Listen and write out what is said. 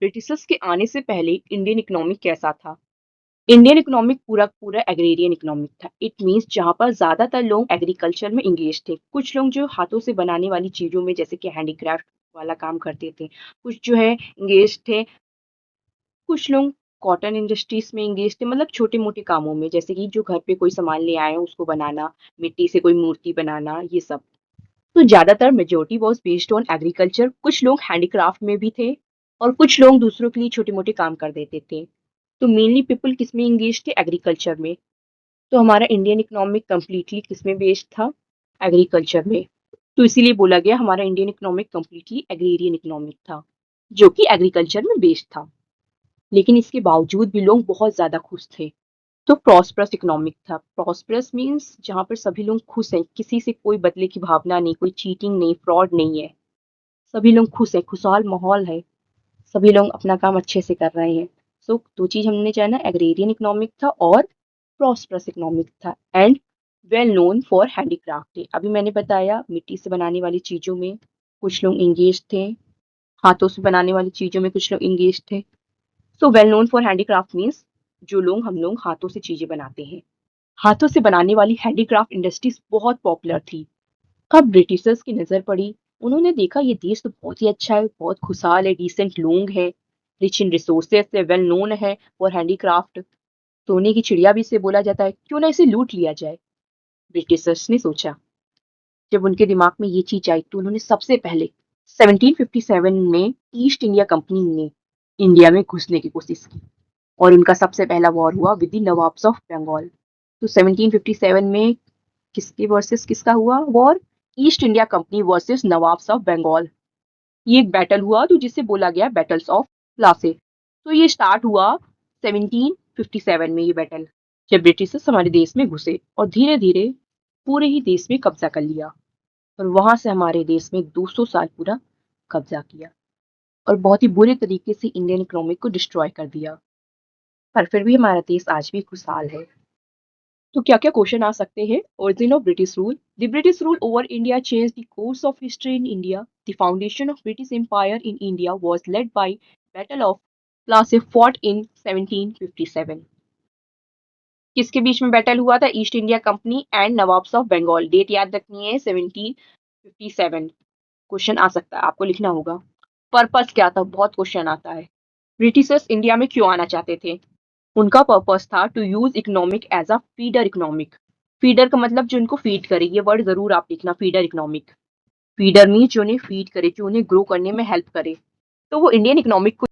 Britishers के आने से पहले इंडियन इकोनॉमिक कैसा था? इंडियन इकोनॉमिक पूरा पूरा एग्रेरियन इकोनॉमिक था। इट मींस जहाँ पर ज्यादातर लोग एग्रीकल्चर में इंगेज थे। कुछ लोग जो हाथों से बनाने वाली चीजों में जैसे कि हैंडीक्राफ्ट वाला काम करते थे, कुछ जो है इंगेज थे, कुछ लोग कॉटन इंडस्ट्रीज में इंगेज थे, मतलब छोटे मोटे कामों में, जैसे कि जो घर पे कोई सामान ले आए उसको बनाना, मिट्टी से कोई मूर्ति बनाना, ये सब। तो ज्यादातर majority was based on agriculture. कुछ लोग हैंडीक्राफ्ट में भी थे और कुछ लोग दूसरों के लिए छोटे मोटे काम कर देते थे। तो मेनली पीपल किसमें इंगेज थे? एग्रीकल्चर में। तो हमारा इंडियन इकोनॉमिक कंप्लीटली किसमें बेस्ड था? एग्रीकल्चर में। तो इसीलिए बोला गया हमारा Indian economic completely agrarian economic था, जो कि एग्रीकल्चर में बेस्ड था। लेकिन इसके बावजूद भी लोग बहुत ज्यादा खुश थे। तो प्रॉस्परस इकोनॉमिक था। प्रॉस्परस मींस जहाँ पर सभी लोग खुश हैं, किसी से कोई बदले की भावना नहीं, कोई चीटिंग नहीं, फ्रॉड नहीं है। सभी लोग खुश हैं, खुशहाल माहौल है, सभी लोग अपना काम अच्छे से कर रहे हैं। सो दो चीज हमने जाना, एग्रेरियन इकोनॉमिक था और प्रॉस्परस इकोनॉमिक था। And well known for handicraft थे। अभी मैंने बताया मिट्टी से बनाने वाली चीजों में कुछ लोग इंगेज थे, हाथों से बनाने वाली चीजों में कुछ लोग इंगेज थे। So well known for handicraft means जो लोग हम लोग हाथों से चीजें बनाते हैं। हाथों से बनाने वाली हैंडीक्राफ्ट इंडस्ट्रीज बहुत पॉपुलर थी। कब ब्रिटिशर्स की नजर पड़ी, उन्होंने देखा ये देश तो बहुत ही अच्छा है, बहुत खुशहाल है, डिसेंट लोग हैं, रिच इन रिसोर्सेस है, वेल नोन है फॉर हैंडीक्राफ्ट। सोने की चिड़िया भी इसे बोला जाता है, क्यों ना इसे लूट लिया जाए। ब्रिटिशर्स ने सोचा। जब उनके दिमाग में ये चीज आई तो उन्होंने सबसे पहले 1757 में ईस्ट इंडिया कंपनी ने इंडिया में घुसने की कोशिश की। और उनका सबसे पहला वॉर हुआ with the nawabs of Bengal. तो 1757 में किसके वर्सेस किसका हुआ war? East India Company versus nawabs of Bengal. ये एक बैटल हुआ तो जिसे बोला गया बैटल्स ऑफ प्लासी। तो ये स्टार्ट हुआ 1757 में, ये बैटल, जब ब्रिटिशर्स हमारे देश में घुसे और धीरे धीरे पूरे ही देश में कब्जा कर लिया। और वहां से हमारे देश में 200 साल पूरा कब्जा किया और बहुत ही बुरे तरीके से इंडियन इकोनॉमिक को डिस्ट्रॉय कर दिया। पर फिर भी हमारा देश आज भी खुशहाल है। तो क्या क्या क्वेश्चन आ सकते हैं? Origin of British rule. The British rule over India change the course of history in India. The foundation of British empire in India was laid by battle of Plassey fought in 1757। किसके बीच में battle हुआ था? East India Company and nawabs of Bengal. Date याद रखनी है, 1757। Question आ सकता है, आपको लिखना होगा। पर्पस क्या था? बहुत क्वेश्चन आता है। ब्रिटिशर्स इंडिया में क्यों आना चाहते थे? उनका पर्पस था to use economic as a feeder economic. Feeder का मतलब जो उनको फीड करे, ये वर्ड जरूर आप लिखना, फीडर इकोनॉमिक। फीडर मीन जो उन्हें फीड करे, जो उन्हें ग्रो करने में हेल्प करे। तो वो इंडियन इकोनॉमिक को